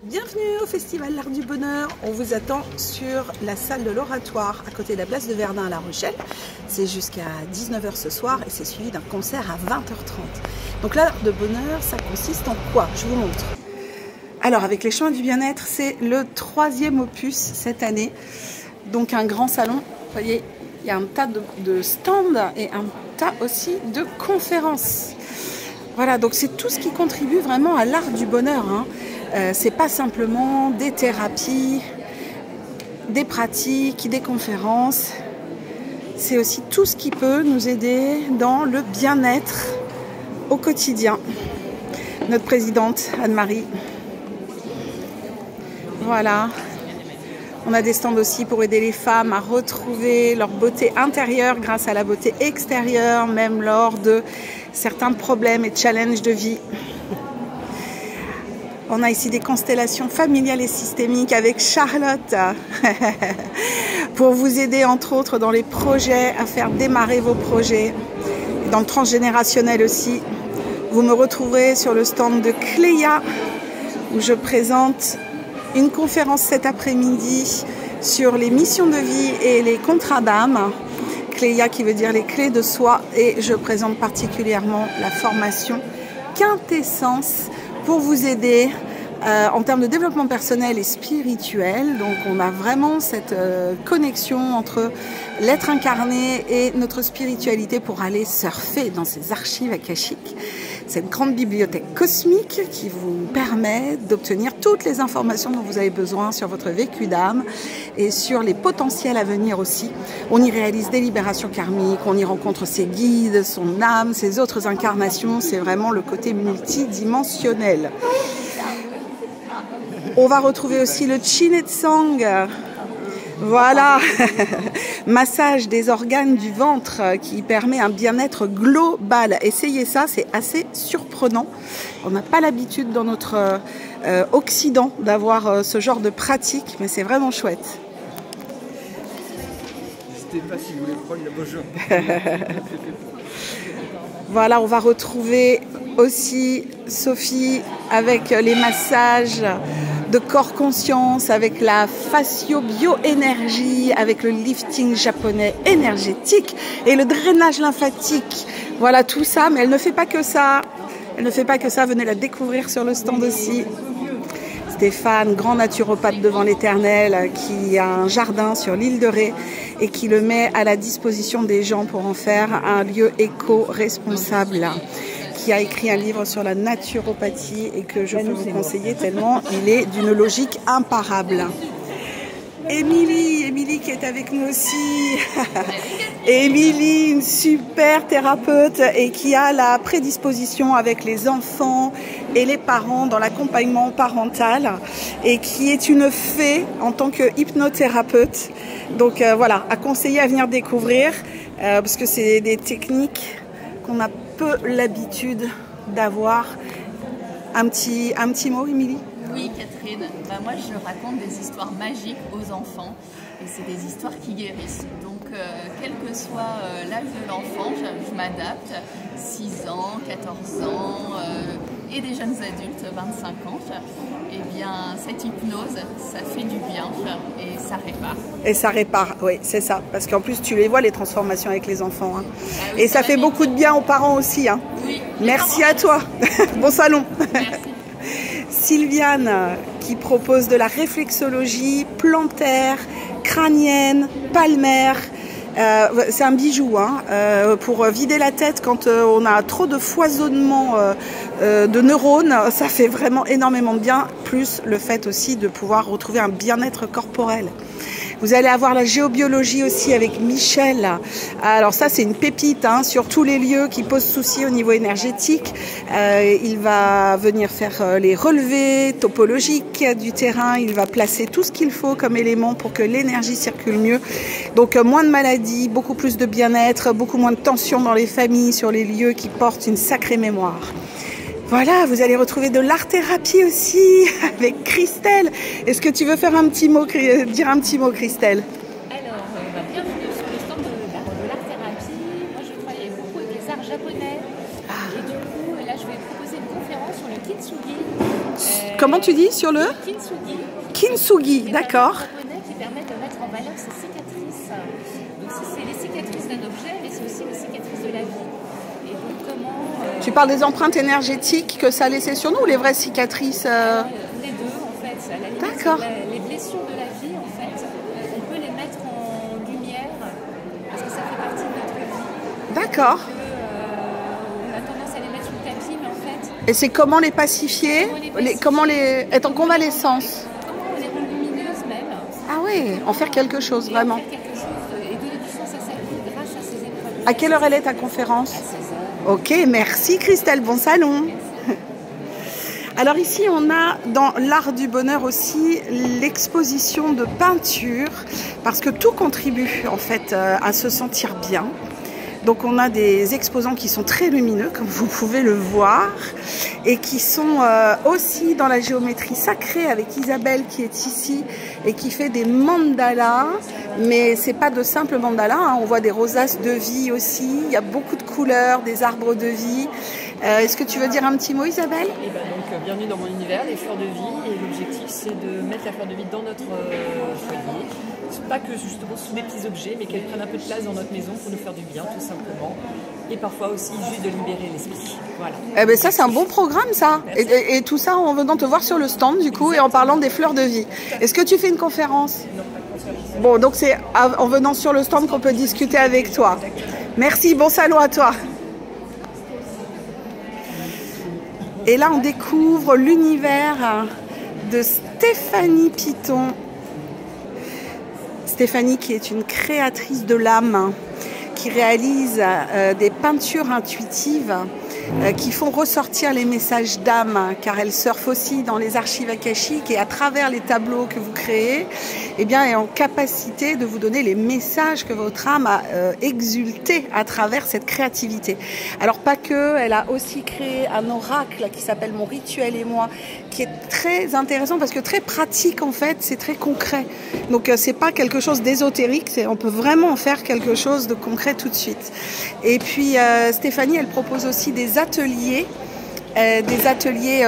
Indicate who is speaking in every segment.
Speaker 1: Bienvenue au Festival L'Art du Bonheur. On vous attend sur la salle de l'Oratoire à côté de la place de Verdun à La Rochelle. C'est jusqu'à 19 h ce soir et c'est suivi d'un concert à 20 h 30. Donc l'Art de Bonheur, ça consiste en quoi? Je vous montre. Alors avec les chemins du bien-être, c'est le 3e opus cette année. Donc un grand salon. Vous voyez, il y a un tas de stands et un tas aussi de conférences. Voilà, donc c'est tout ce qui contribue vraiment à l'Art du Bonheur, hein. C'est pas simplement des thérapies, des pratiques, des conférences. C'est aussi tout ce qui peut nous aider dans le bien-être au quotidien. Notre présidente, Anne-Marie. Voilà. On a des stands aussi pour aider les femmes à retrouver leur beauté intérieure grâce à la beauté extérieure, même lors de certains problèmes et challenges de vie. On a ici des constellations familiales et systémiques avec Charlotte pour vous aider entre autres dans les projets, à faire démarrer vos projets. Dans le transgénérationnel aussi, vous me retrouverez sur le stand de Cléa où je présente une conférence cet après-midi sur les missions de vie et les contrats d'âme. Cléa qui veut dire les clés de soi, et je présente particulièrement la formation Quintessence pour vous aider en termes de développement personnel et spirituel. Donc on a vraiment cette connexion entre l'être incarné et notre spiritualité pour aller surfer dans ces archives akashiques. Cette grande bibliothèque cosmique qui vous permet d'obtenir toutes les informations dont vous avez besoin sur votre vécu d'âme et sur les potentiels à venir aussi. On y réalise des libérations karmiques, on y rencontre ses guides, son âme, ses autres incarnations. C'est vraiment le côté multidimensionnel. On va retrouver aussi le Chinetsang. Voilà, massage des organes du ventre qui permet un bien-être global. Essayez ça, c'est assez surprenant. On n'a pas l'habitude dans notre Occident d'avoir ce genre de pratique, mais c'est vraiment chouette.
Speaker 2: N'hésitez pas si vous voulez prendre le bonjour.
Speaker 1: Voilà, on va retrouver aussi Sophie avec les massages de corps conscience, avec la fascio-bioénergie, avec le lifting japonais énergétique et le drainage lymphatique. Voilà tout ça, mais elle ne fait pas que ça. Elle ne fait pas que ça, venez la découvrir sur le stand aussi. Stéphane, grand naturopathe devant l'Éternel, qui a un jardin sur l'île de Ré et qui le met à la disposition des gens pour en faire un lieu éco-responsable, qui a écrit un livre sur la naturopathie et que je peux vous conseiller tellement il est d'une logique imparable. Émilie qui est avec nous aussi. Émilie, une super thérapeute et qui a la prédisposition avec les enfants et les parents dans l'accompagnement parental et qui est une fée en tant que hypnothérapeute. Donc voilà, à conseiller à venir découvrir parce que c'est des techniques qu'on a peu l'habitude d'avoir. Un petit mot, Émilie?
Speaker 3: Oui, Catherine. Moi, je raconte des histoires magiques aux enfants et c'est des histoires qui guérissent. Donc, quel que soit l'âge de l'enfant, je m'adapte. 6 ans, 14 ans et des jeunes adultes, 25 ans. Eh bien, cette hypnose, ça fait du bien et ça répare. Et ça répare,
Speaker 1: oui, c'est ça. Parce qu'en plus, tu les vois, les transformations avec les enfants. Hein. Ah oui, et ça fait beaucoup de bien aux parents aussi. Hein.
Speaker 3: Oui.
Speaker 1: Merci à toi. Bon salon.
Speaker 3: Merci.
Speaker 1: Sylviane qui propose de la réflexologie plantaire, crânienne, palmaire. C'est un bijou hein, pour vider la tête quand on a trop de foisonnement de neurones. Ça fait vraiment énormément de bien, plus le fait aussi de pouvoir retrouver un bien-être corporel. Vous allez avoir la géobiologie aussi avec Michel. Alors ça, c'est une pépite hein, sur tous les lieux qui posent souci au niveau énergétique. Il va venir faire les relevés topologiques du terrain. Il va placer tout ce qu'il faut comme élément pour que l'énergie circule mieux. Donc moins de maladies, beaucoup plus de bien-être, beaucoup moins de tension dans les familles, sur les lieux qui portent une sacrée mémoire. Voilà, vous allez retrouver de l'art-thérapie aussi avec Christelle. Est-ce que tu veux faire un petit mot, dire un petit mot, Christelle?
Speaker 4: Alors, bienvenue sur le stand de l'art-thérapie. Moi, je travaille beaucoup avec les arts japonais. Et du coup, là, je vais proposer une conférence sur le kintsugi.
Speaker 1: Comment tu dis sur le
Speaker 4: Kintsugi.
Speaker 1: Kintsugi, d'accord.
Speaker 4: Japonais qui permet de mettre en valeur ses cicatrices. Donc c'est les cicatrices d'un objet, mais c'est aussi les cicatrices de la vie. Et donc comment
Speaker 1: Tu parles des empreintes énergétiques que ça a laissé sur nous ou les vraies cicatrices
Speaker 4: les deux en fait. À la limite,
Speaker 1: D'accord.
Speaker 4: Les blessures de la vie en fait, on peut les mettre en lumière parce que ça fait partie de notre vie.
Speaker 1: D'accord.
Speaker 4: On a tendance à les mettre sous le tapis, mais en fait,
Speaker 1: Et c'est comment les pacifier, comment les être en convalescence.
Speaker 4: comment on les rend lumineuses même.
Speaker 1: Ah oui, en faire quelque chose, vraiment.
Speaker 4: Et en faire quelque chose et donner du sens à sa vie grâce à ces épreuves.
Speaker 1: À quelle heure elle est ta conférence?
Speaker 4: À 16 heures.
Speaker 1: Ok, merci Christelle, bon salon. Alors ici, on a dans l'art du bonheur aussi l'exposition de peinture, parce que tout contribue en fait à se sentir bien. Donc on a des exposants qui sont très lumineux, comme vous pouvez le voir, et qui sont aussi dans la géométrie sacrée avec Isabelle qui est ici et qui fait des mandalas. Mais c'est pas de simples mandalas, hein. On voit des rosaces de vie aussi, il y a beaucoup de couleurs, des arbres de vie. Est-ce que tu veux dire un petit mot, Isabelle?
Speaker 5: Et ben donc, bienvenue dans mon univers, les fleurs de vie. Et l'objectif, c'est de mettre la fleur de vie dans notre foyer. Pas que justement sous des petits objets, mais qu'elle prenne un peu de place dans notre maison pour nous faire du bien, tout simplement. Et parfois aussi juste de libérer l'esprit. Voilà.
Speaker 1: Eh ben ça, c'est un bon programme, ça. Et tout ça en venant te voir sur le stand, du coup, et en parlant des fleurs de vie. Est-ce que tu fais une conférence?
Speaker 5: Non, pas de conférence.
Speaker 1: Bon, donc c'est en venant sur le stand qu'on peut discuter avec toi. Merci, bon salon à toi. Et là, on découvre l'univers de Stéphanie Piton. Stéphanie qui est une créatrice de l'âme, qui réalise des peintures intuitives qui font ressortir les messages d'âme, car elle surfe aussi dans les archives akashiques et à travers les tableaux que vous créez, eh bien, est en capacité de vous donner les messages que votre âme a exultés à travers cette créativité. Alors pas que, elle a aussi créé un oracle qui s'appelle Mon Rituel et Moi, qui est très intéressant parce que très pratique en fait, c'est très concret. Donc c'est pas quelque chose d'ésotérique, on peut vraiment en faire quelque chose de concret tout de suite. Et puis Stéphanie, elle propose aussi des ateliers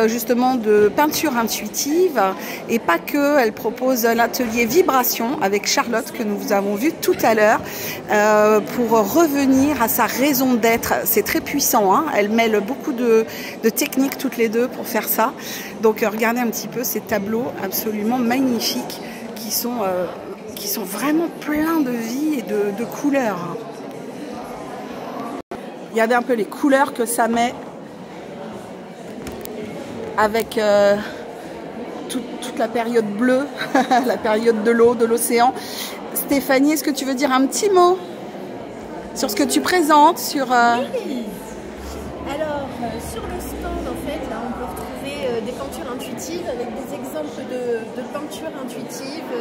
Speaker 1: justement de peinture intuitive et pas que, elle propose l'atelier vibration avec Charlotte que nous avons vu tout à l'heure pour revenir à sa raison d'être. C'est très puissant, hein. Elle mêle beaucoup de techniques toutes les deux pour faire ça. Donc regardez un petit peu ces tableaux absolument magnifiques qui sont vraiment pleins de vie et de couleurs. Regardez un peu les couleurs que ça met avec toute la période bleue, la période de l'eau, de l'océan. Stéphanie, est-ce que tu veux dire un petit mot sur ce que tu présentes sur,
Speaker 6: Oui. Alors, sur le stand, en fait, là, on peut retrouver des peintures intuitives avec des exemples de peintures intuitives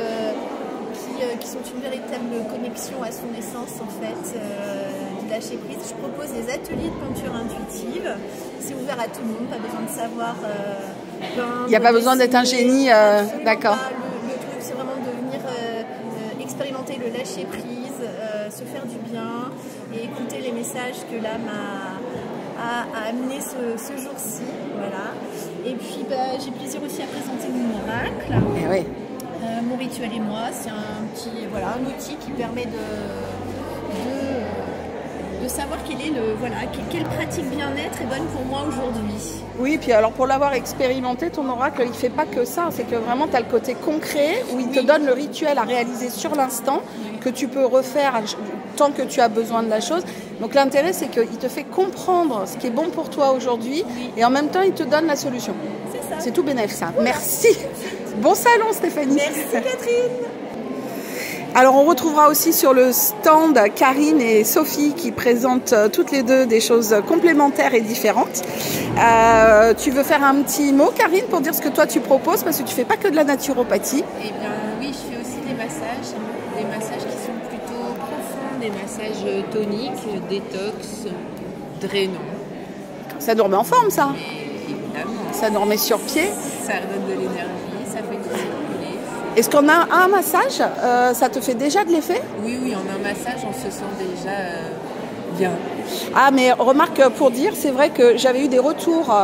Speaker 6: qui sont une véritable connexion à son essence, en fait, du lâcher prise. Je propose des ateliers de peinture intuitive. C'est ouvert à tout le monde, pas besoin de savoir peindre.
Speaker 1: Il n'y a pas besoin d'être un génie, d'accord.
Speaker 6: Le truc, c'est vraiment de venir expérimenter le lâcher prise, se faire du bien et écouter les messages que l'âme a amenés ce jour-ci. Voilà. Et puis, j'ai plaisir aussi à présenter mon oracle.
Speaker 1: Eh oui.
Speaker 6: Mon rituel et moi, c'est un outil qui permet de savoir quelle pratique bien-être est bonne pour moi aujourd'hui.
Speaker 1: Oui, puis alors pour l'avoir expérimenté, ton oracle, il ne fait pas que ça, c'est que vraiment tu as le côté concret où il te donne le rituel à réaliser sur l'instant, que tu peux refaire tant que tu as besoin de la chose. Donc l'intérêt, c'est qu'il te fait comprendre ce qui est bon pour toi aujourd'hui et en même temps, il te donne la solution.
Speaker 6: C'est ça.
Speaker 1: C'est tout bénéfice, ça. Merci. Bon salon, Stéphanie.
Speaker 6: Merci, Catherine.
Speaker 1: Alors on retrouvera aussi sur le stand Karine et Sophie qui présentent toutes les deux des choses complémentaires et différentes. Tu veux faire un petit mot, Karine, pour dire ce que toi tu proposes, parce que tu fais pas que de la naturopathie.
Speaker 4: Eh bien oui, je fais aussi des massages qui sont plutôt profonds, des massages toniques, détox, drainants.
Speaker 1: Ça nous remet en forme, ça.
Speaker 4: Et évidemment,
Speaker 1: Ça nous remet sur pied.
Speaker 4: ça redonne de l'énergie, ça fait tout circuler.
Speaker 1: Est-ce qu'on a un massage, ça te fait déjà de l'effet?
Speaker 4: Oui, en un massage, on se sent déjà bien.
Speaker 1: Ah, mais remarque, pour dire, c'est vrai que j'avais eu des retours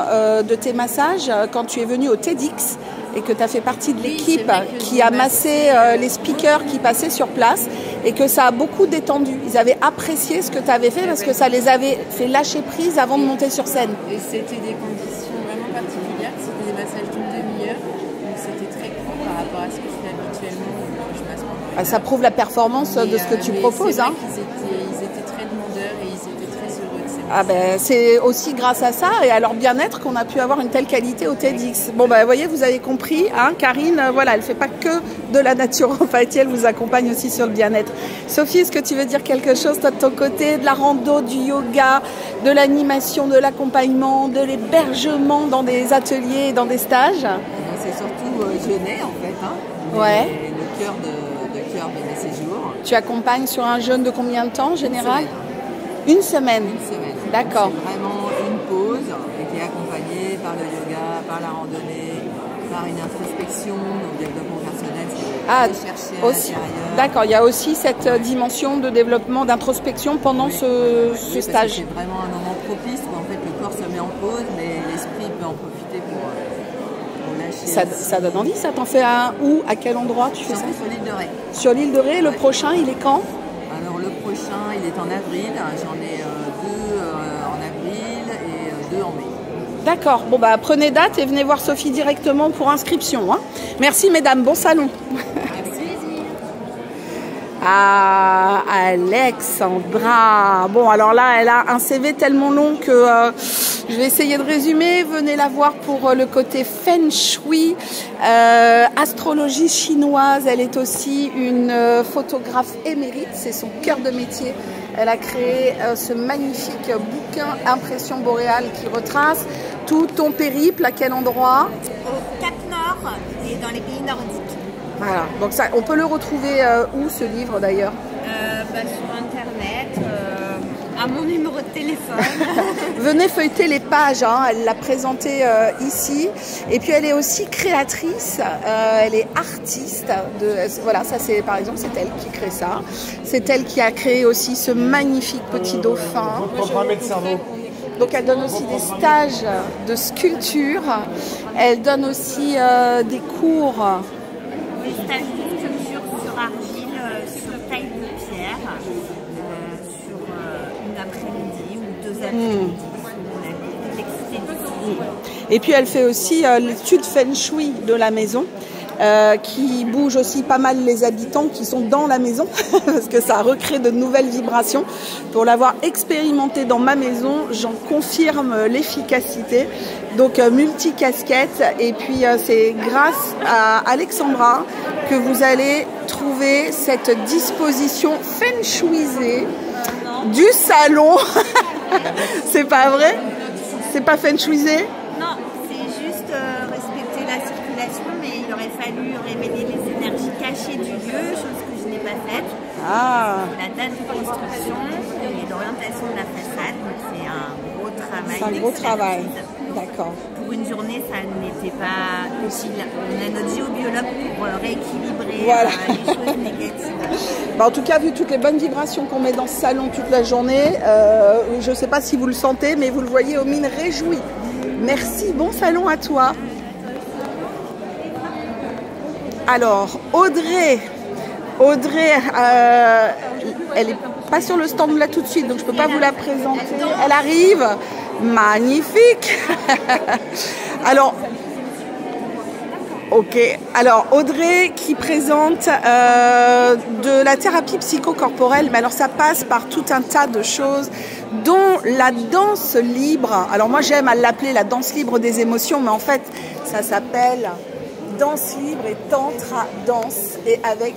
Speaker 1: de tes massages quand tu es venu au TEDx et que tu as fait partie de l'équipe qui a massé les speakers qui passaient sur place et que ça a beaucoup détendu. Ils avaient apprécié ce que tu avais fait parce que ça les avait fait lâcher prise avant de monter sur scène.
Speaker 4: Et c'était des conditions vraiment particulières, c'était des massages d'une demi-heure, donc c'était très court par rapport à ce que je fais habituellement quand je passe mon temps.
Speaker 1: Ça prouve la performance de ce que tu proposes.
Speaker 4: Hein. Ils étaient très demandeurs et ils étaient très heureux de ces massages.
Speaker 1: Ah ben, c'est aussi grâce à ça et à leur bien-être qu'on a pu avoir une telle qualité au TEDx. Bon ben, vous voyez, vous avez compris, hein, Karine, voilà, elle fait pas que de la naturopathie, elle vous accompagne aussi sur le bien-être. Sophie, est-ce que tu veux dire quelque chose toi de ton côté, de la rando, du yoga, de l'animation, de l'accompagnement, de l'hébergement dans des ateliers, dans des stages?
Speaker 7: C'est surtout jeûner en fait, hein,
Speaker 1: ouais.
Speaker 7: Le cœur de mes séjours.
Speaker 1: Tu accompagnes sur un jeûne de combien de temps en général? Une semaine.
Speaker 7: Une semaine.
Speaker 1: D'accord.
Speaker 7: C'est vraiment une pause qui est accompagnée par le yoga, par la randonnée, par une introspection, donc développement personnel, c'est chercher à l'intérieur.
Speaker 1: D'accord, il y a aussi cette dimension de développement, d'introspection pendant ce stage.
Speaker 7: C'est vraiment un moment propice où en fait le corps se met en pause, mais l'esprit peut en profiter pour lâcher.
Speaker 1: Ça donne envie, ça. T'en fais un où? À quel endroit tu fais ça?
Speaker 7: Sur l'île de Ré.
Speaker 1: Sur l'île de Ré, le prochain, il est quand?
Speaker 7: Alors le prochain, il est en avril. J'en ai deux en avril et deux en mai.
Speaker 1: D'accord. Bon bah prenez date et venez voir Sophie directement pour inscription. Hein. Merci mesdames, bon salon.
Speaker 7: Merci.
Speaker 1: Ah, Alexandra. Bon alors là, elle a un CV tellement long que je vais essayer de résumer. Venez la voir pour le côté Feng Shui, astrologie chinoise. Elle est aussi une photographe émérite, c'est son cœur de métier. Elle a créé ce magnifique bouquin Impression boréale qui retrace tout ton périple. À quel endroit?
Speaker 6: Au Cap Nord et dans les pays nordiques.
Speaker 1: Voilà, donc ça, on peut le retrouver où ce livre d'ailleurs?
Speaker 6: Sur internet, à mon numéro de téléphone.
Speaker 1: Venez feuilleter les pages, hein. Elle l'a présenté ici. Et puis elle est aussi créatrice, elle est artiste. Voilà, ça c'est par exemple, c'est elle qui crée ça. C'est elle qui a créé aussi ce magnifique petit dauphin. Donc elle donne aussi des stages de sculpture. Elle donne aussi des cours.
Speaker 6: Des stages de sculpture sur argile, sur taille de pierre, sur une après-midi ou deux après-midi, selon la complexité du sujet.
Speaker 1: Et puis elle fait aussi l'étude Feng Shui de la maison, qui bouge aussi pas mal les habitants qui sont dans la maison, parce que ça recrée de nouvelles vibrations. Pour l'avoir expérimenté dans ma maison, j'en confirme l'efficacité. Donc multicasquette, et puis c'est grâce à Alexandra que vous allez trouver cette disposition Feng Shuisée du salon. C'est pas vrai? C'est pas Feng Shuisé?
Speaker 6: Non, c'est juste respecter la circulation, mais il aurait fallu révéler les énergies cachées du lieu, chose que je n'ai pas faite.
Speaker 1: Ah.
Speaker 6: La date de construction et l'orientation de la façade, donc c'est un gros travail.
Speaker 1: C'est un gros travail, d'accord.
Speaker 6: Pour une journée, ça n'était pas utile. On a notre géobiologue pour rééquilibrer les choses négatives.
Speaker 1: Bah, en tout cas, vu toutes les bonnes vibrations qu'on met dans ce salon toute la journée, je ne sais pas si vous le sentez, mais vous le voyez aux mines réjouies. Merci, bon salon à toi. Alors, Audrey, elle n'est pas sur le stand là tout de suite, donc je ne peux pas vous la présenter. Elle arrive, magnifique. Alors, ok. Alors, Audrey qui présente de la thérapie psychocorporelle, mais alors ça passe par tout un tas de choses, dont la danse libre. Alors moi j'aime à l'appeler la danse libre des émotions, mais en fait ça s'appelle danse libre et tantra danse, et avec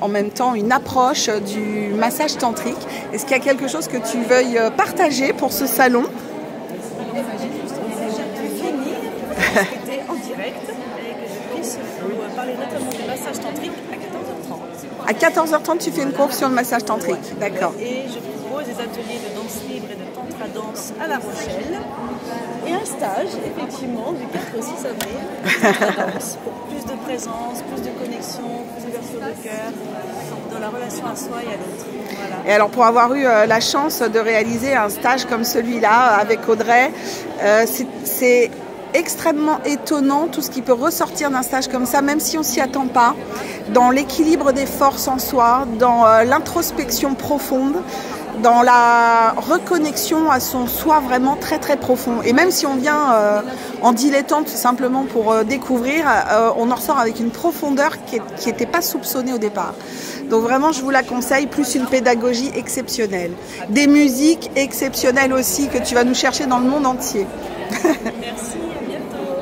Speaker 1: en même temps une approche du massage tantrique. Est-ce qu'il y a quelque chose que tu veuilles partager pour ce salon?
Speaker 8: C'était en direct et que je puisse vous parler notamment du massage tantrique à 14h30.
Speaker 1: À 14h30, tu fais une course sur le massage tantrique, d'accord.
Speaker 8: Et je propose des ateliers de danse libre et de tantra danse à La Rochelle, Et un stage, effectivement, du 4 au 6 avril, pour plus de présence, plus de connexion, plus d'ouverture de cœur dans la relation à soi et à l'autre. Voilà.
Speaker 1: Et alors, pour avoir eu la chance de réaliser un stage comme celui-là avec Audrey, c'est extrêmement étonnant tout ce qui peut ressortir d'un stage comme ça, même si on s'y attend pas, dans l'équilibre des forces en soi, dans l'introspection profonde, dans la reconnexion à son soi vraiment très très profond. Et même si on vient en dilettante simplement pour découvrir, on en ressort avec une profondeur qui n'était pas soupçonnée au départ. Donc vraiment, je vous la conseille, plus une pédagogie exceptionnelle. Des musiques exceptionnelles aussi que tu vas nous chercher dans le monde entier.
Speaker 8: Merci, à bientôt.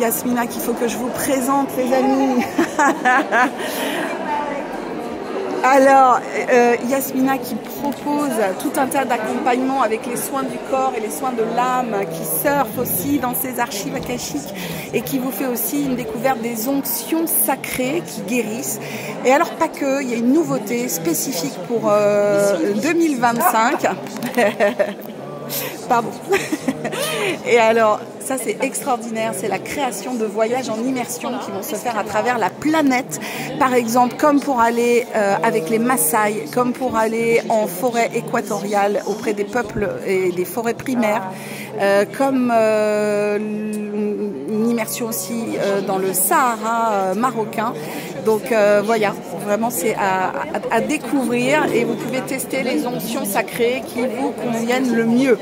Speaker 1: Yasmina qu'il faut que je vous présente, les amis. Alors, Yasmina qui propose tout un tas d'accompagnements avec les soins du corps et les soins de l'âme, qui surfe aussi dans ses archives akashiques et qui vous fait aussi une découverte des onctions sacrées qui guérissent. Et alors pas que, il y a une nouveauté spécifique pour 2025. Pardon. Et alors, ça c'est extraordinaire, c'est la création de voyages en immersion qui vont se faire à travers la planète, par exemple comme pour aller avec les Maasai, comme pour aller en forêt équatoriale auprès des peuples et des forêts primaires, comme une immersion aussi dans le Sahara marocain. Donc voilà, vraiment c'est à découvrir et vous pouvez tester les onctions sacrées qui vous conviennent le mieux.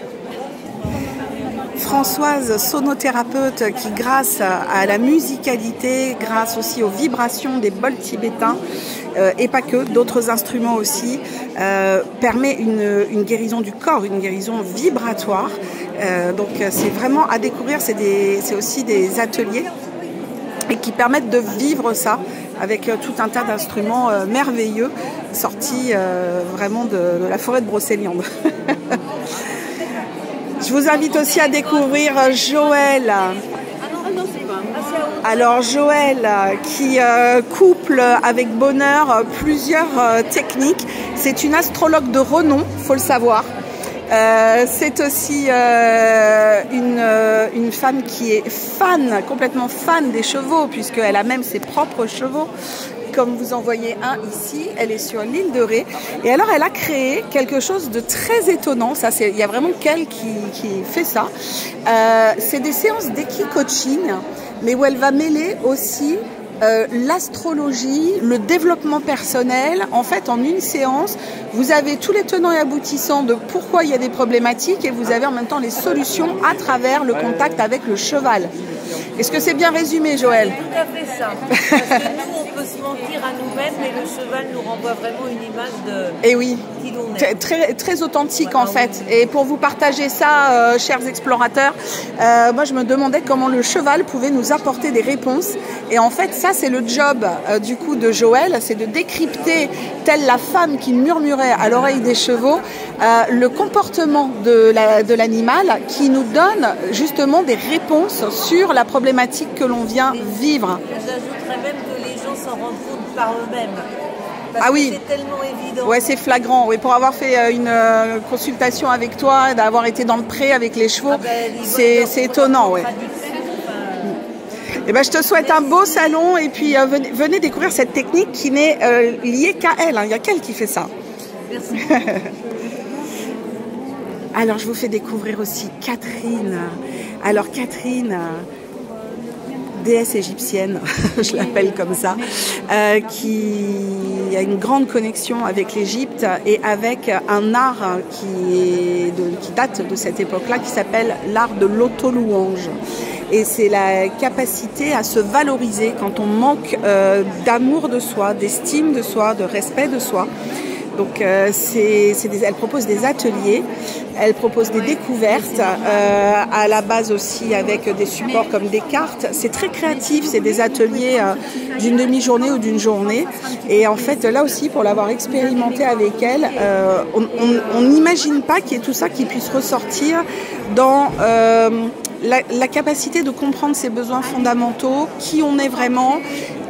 Speaker 1: Françoise, sonothérapeute, qui grâce à la musicalité, grâce aussi aux vibrations des bols tibétains, et pas que, d'autres instruments aussi, permet une guérison du corps, une guérison vibratoire. Donc c'est vraiment à découvrir, c'est aussi des ateliers et qui permettent de vivre ça avec tout un tas d'instruments merveilleux sortis vraiment de la forêt de Brocéliande. Je vous invite aussi à découvrir Joël. Alors Joël qui couple avec bonheur plusieurs techniques. C'est une astrologue de renom, faut le savoir. C'est aussi une femme qui est complètement fan des chevaux, puisqu'elle a même ses propres chevaux. Comme vous en voyez un ici, elle est sur l'île de Ré. Et alors, elle a créé quelque chose de très étonnant. Il y a vraiment qu'elle qui fait ça. C'est des séances d'équi-coaching, mais où elle va mêler aussi l'astrologie, le développement personnel. En fait, en une séance, vous avez tous les tenants et aboutissants de pourquoi il y a des problématiques et vous avez en même temps les solutions à travers le contact avec le cheval. Est-ce que c'est bien résumé, Joël?
Speaker 9: Tout à fait ça. Parce que nous, on peut se mentir à nous-mêmes, mais le cheval nous renvoie vraiment une image de qui l'on est.
Speaker 1: Très, très authentique en fait. Et pour vous partager ça, chers explorateurs, moi je me demandais comment le cheval pouvait nous apporter des réponses. Et en fait, ça c'est le job du coup de Joël, c'est de décrypter, telle la femme qui murmurait à l'oreille des chevaux, le comportement de l'animal qui nous donne justement des réponses sur la problématique que l'on vient vivre.
Speaker 9: J'ajouterais même que les gens s'en rendent compte par eux-mêmes. Parce
Speaker 1: que
Speaker 9: c'est tellement évident.
Speaker 1: Ouais, c'est flagrant. Oui, pour avoir fait une consultation avec toi, d'avoir été dans le pré avec les chevaux, c'est étonnant. Ouais. Et ben, je te souhaite un beau salon et puis venez découvrir cette technique qui n'est liée qu'à elle. Il n'y a qu'elle qui fait ça.
Speaker 9: Merci.
Speaker 1: Alors, je vous fais découvrir aussi Catherine. Alors, Catherine, déesse égyptienne, je l'appelle comme ça, qui a une grande connexion avec l'Égypte et avec un art qui date de cette époque-là, qui s'appelle l'art de l'auto-louange. Et c'est la capacité à se valoriser quand on manque d'amour de soi, d'estime de soi, de respect de soi. Donc elle propose des ateliers, elle propose des découvertes, à la base aussi avec des supports comme des cartes. C'est très créatif, c'est des ateliers d'une demi-journée ou d'une journée. Et en fait, là aussi, pour l'avoir expérimenté avec elle, on n'imagine pas qu'il y ait tout ça qui puisse ressortir dans la capacité de comprendre ses besoins fondamentaux, qui on est vraiment,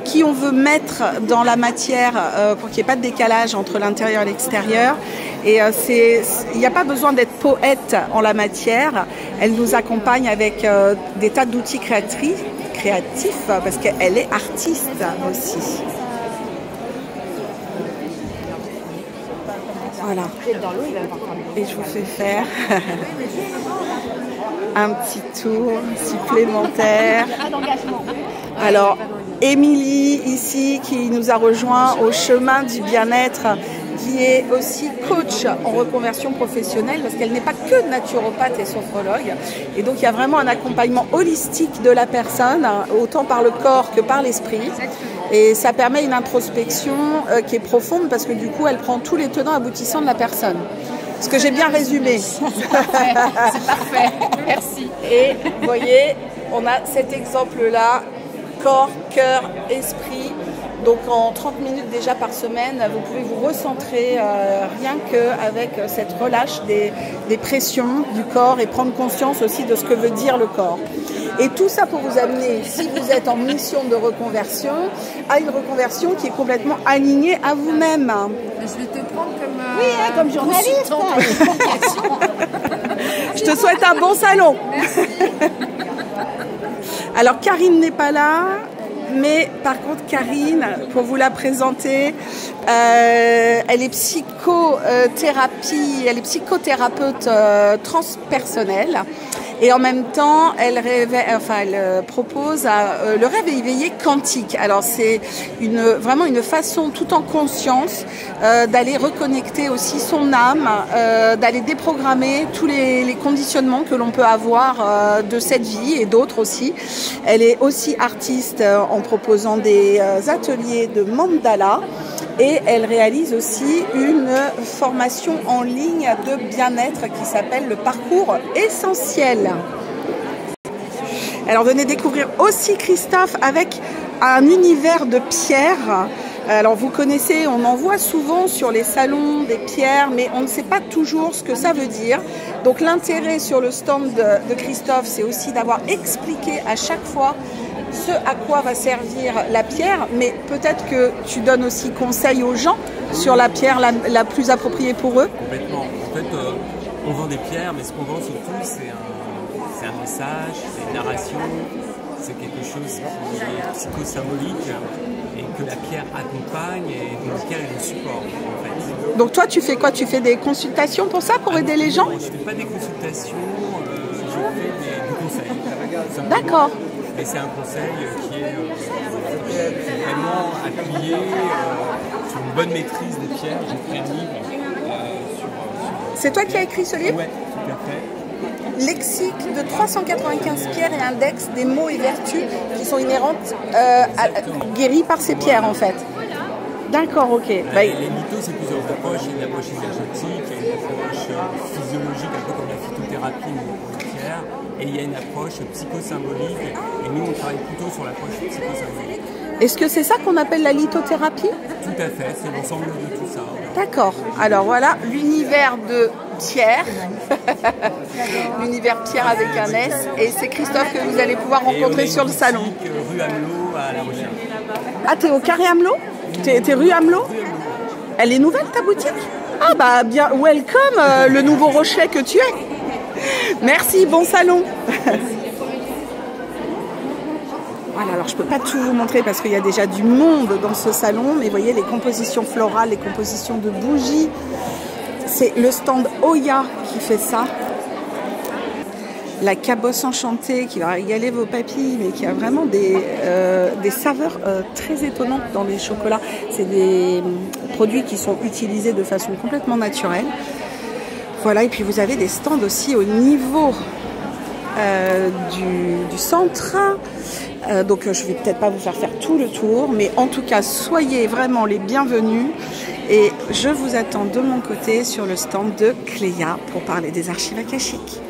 Speaker 1: qui on veut mettre dans la matière pour qu'il n'y ait pas de décalage entre l'intérieur et l'extérieur. Et il n'y a pas besoin d'être poète en la matière. Elle nous accompagne avec des tas d'outils créatifs parce qu'elle est artiste aussi. Voilà. Et je vous fais faire un petit tour supplémentaire. Alors, Émilie, ici, qui nous a rejoint au chemin du bien-être, qui est aussi coach en reconversion professionnelle, parce qu'elle n'est pas que naturopathe et sophrologue. Et donc, il y a vraiment un accompagnement holistique de la personne, autant par le corps que par l'esprit. Et ça permet une introspection qui est profonde, parce que du coup, elle prend tous les tenants aboutissants de la personne. Ce que j'ai bien résumé.
Speaker 3: C'est parfait, c'est parfait. Merci.
Speaker 1: Et vous voyez, on a cet exemple-là, corps, cœur, esprit. Donc en 30 minutes déjà par semaine, vous pouvez vous recentrer rien qu'avec cette relâche des pressions du corps et prendre conscience aussi de ce que veut dire le corps. Et tout ça pour vous amener, si vous êtes en mission de reconversion, à une reconversion qui est complètement alignée à vous-même.
Speaker 4: Je vais te prendre comme,
Speaker 1: oui, hein, comme journaliste. Je te souhaite un bon salon.
Speaker 4: Merci.
Speaker 1: Alors Karine n'est pas là. Mais par contre, Karine, pour vous la présenter, elle est psychothérapeute transpersonnelle. Et en même temps, elle propose le rêve éveillé quantique. Alors c'est vraiment une façon, tout en conscience, d'aller reconnecter aussi son âme, d'aller déprogrammer tous les conditionnements que l'on peut avoir de cette vie et d'autres aussi. Elle est aussi artiste en proposant des ateliers de mandala. Et elle réalise aussi une formation en ligne de bien-être qui s'appelle le parcours essentiel. Alors venez découvrir aussi Christophe avec un univers de pierres. Alors vous connaissez, on en voit souvent sur les salons des pierres, mais on ne sait pas toujours ce que ça veut dire. Donc l'intérêt sur le stand de Christophe, c'est aussi d'avoir expliqué à chaque fois ce à quoi va servir la pierre, mais peut-être que tu donnes aussi conseil aux gens sur la pierre la plus appropriée pour eux.
Speaker 10: Complètement. En fait, on vend des pierres, mais ce qu'on vend surtout, c'est un message, c'est une narration, c'est quelque chose qui est psychosymbolique et que la pierre accompagne et dont la pierre est le support. En fait.
Speaker 1: Donc toi, tu fais quoi? Tu fais des consultations pour ça, pour aider les gens?
Speaker 10: Je ne fais pas des consultations, je fais des conseils.
Speaker 1: D'accord.
Speaker 10: Et c'est un conseil qui est vraiment appuyé sur une bonne maîtrise des pierres. J'ai écrit un livre sur...
Speaker 1: C'est toi qui as écrit ce livre?
Speaker 10: Oui, tout à fait.
Speaker 1: Lexique de 395 pierres et index des mots et vertus qui sont inhérentes, guéries par ces pierres en fait. D'accord, ok.
Speaker 10: Les mythos, c'est plusieurs approches. Il y a une approche énergétique, il y a une approche physiologique, un peu comme la phytothérapie pour les pierres. Et il y a une approche psychosymbolique, et nous on travaille plutôt sur l'approche psychosymbolique.
Speaker 1: Est-ce que c'est ça qu'on appelle la lithothérapie?
Speaker 10: Tout à fait, c'est l'ensemble de tout ça.
Speaker 1: D'accord, alors voilà l'univers de Pierre, l'univers Pierre avec un S, et c'est Christophe que vous allez pouvoir rencontrer sur le salon.
Speaker 10: Rue Amelot à La Rochelle.
Speaker 1: Ah, t'es au Carré Amelot? T'es rue Amelot? Elle est nouvelle ta boutique? Ah bah bien, welcome le nouveau Rochelet que tu es. Merci, bon salon. Voilà, alors je ne peux pas tout vous montrer parce qu'il y a déjà du monde dans ce salon, mais vous voyez les compositions florales, les compositions de bougies. C'est le stand Oya qui fait ça. La cabosse enchantée qui va régaler vos papilles, mais qui a vraiment des saveurs très étonnantes dans les chocolats. C'est des produits qui sont utilisés de façon complètement naturelle. Voilà, et puis vous avez des stands aussi au niveau du centre. Donc je vais peut-être pas vous faire tout le tour, mais en tout cas, soyez vraiment les bienvenus. Et je vous attends de mon côté sur le stand de Cléa pour parler des archives akashiques.